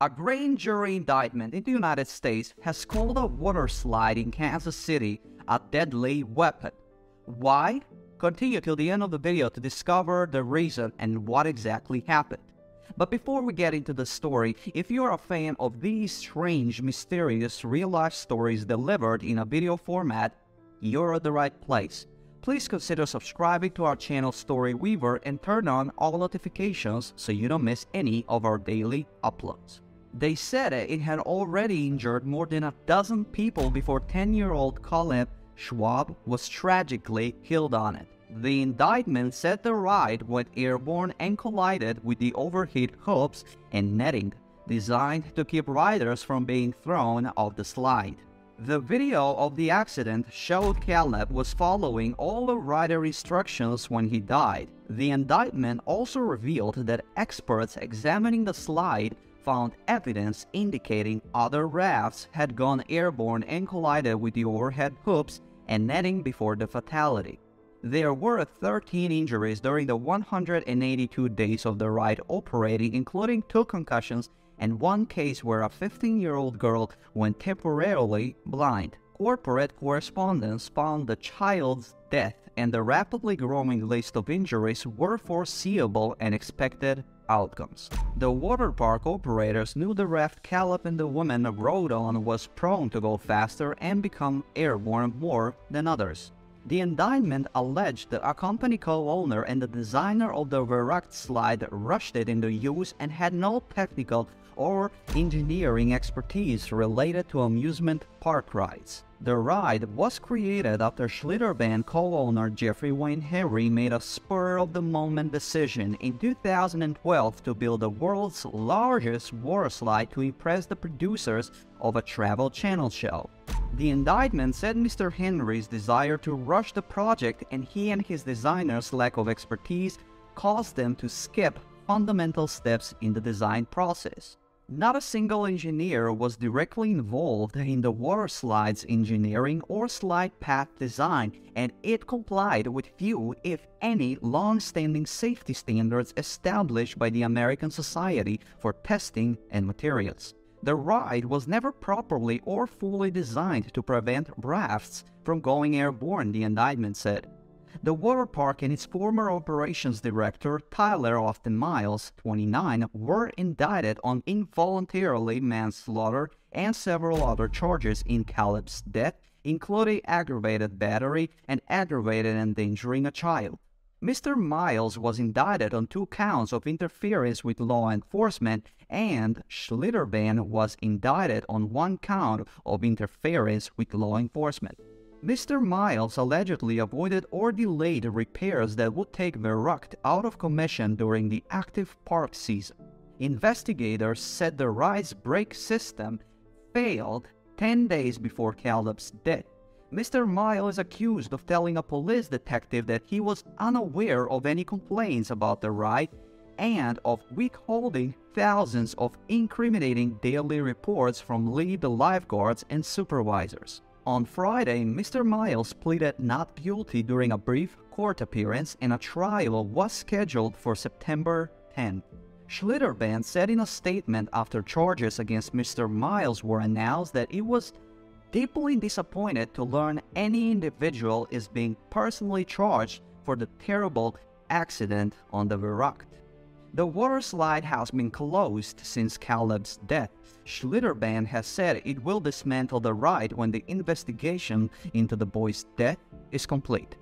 A grand jury indictment in the United States has called a waterslide in Kansas City a deadly weapon. Why? Continue till the end of the video to discover the reason and what exactly happened. But before we get into the story, if you're a fan of these strange, mysterious, real-life stories delivered in a video format, you're at the right place. Please consider subscribing to our channel Story Weaver and turn on all notifications so you don't miss any of our daily uploads. They said it had already injured more than a dozen people before 10-year-old Caleb Schwab was tragically killed on it. The indictment said the ride went airborne and collided with the overhead hoops and netting designed to keep riders from being thrown off the slide. The video of the accident showed Caleb was following all the rider instructions when he died. The indictment also revealed that experts examining the slide found evidence indicating other rafts had gone airborne and collided with the overhead hoops and netting before the fatality. There were 13 injuries during the 182 days of the ride operating, including 2 concussions and 1 case where a 15-year-old girl went temporarily blind. Corporate correspondents found the child's death and the rapidly growing list of injuries were foreseeable and expected outcomes. The water park operators knew the raft Caleb and the woman rode on was prone to go faster and become airborne more than others. The indictment alleged that a company co-owner and the designer of the Waterslide rushed it into use and had no technical or engineering expertise related to amusement park rides. The ride was created after Schlitterbahn co-owner Jeffrey Wayne Henry made a spur-of-the-moment decision in 2012 to build the world's largest waterslide to impress the producers of a Travel Channel show. The indictment said Mr. Henry's desire to rush the project and he and his designer's lack of expertise caused them to skip fundamental steps in the design process. Not a single engineer was directly involved in the waterslide's engineering or slide path design, and it complied with few, if any, long-standing safety standards established by the American Society for Testing and Materials. The ride was never properly or fully designed to prevent rafts from going airborne, the indictment said. The water park and its former operations director, Tyler Austin Miles, 29, were indicted on involuntarily manslaughter and several other charges in Caleb's death, including aggravated battery and aggravated endangering a child. Mr. Miles was indicted on 2 counts of interference with law enforcement, and Schlitterbahn was indicted on 1 count of interference with law enforcement. Mr. Miles allegedly avoided or delayed repairs that would take the RUCT out of commission during the active park season. Investigators said the ride's brake system failed 10 days before Caleb's death. Mr. Miles is accused of telling a police detective that he was unaware of any complaints about the ride and of withholding thousands of incriminating daily reports from lead lifeguards and supervisors. On Friday, Mr. Miles pleaded not guilty during a brief court appearance, and a trial was scheduled for September 10. Schlitterbahn said in a statement after charges against Mr. Miles were announced that it was deeply disappointed to learn any individual is being personally charged for the terrible accident on the RUCT. The waterslide has been closed since Caleb's death. Schlitterbahn has said it will dismantle the ride when the investigation into the boy's death is complete.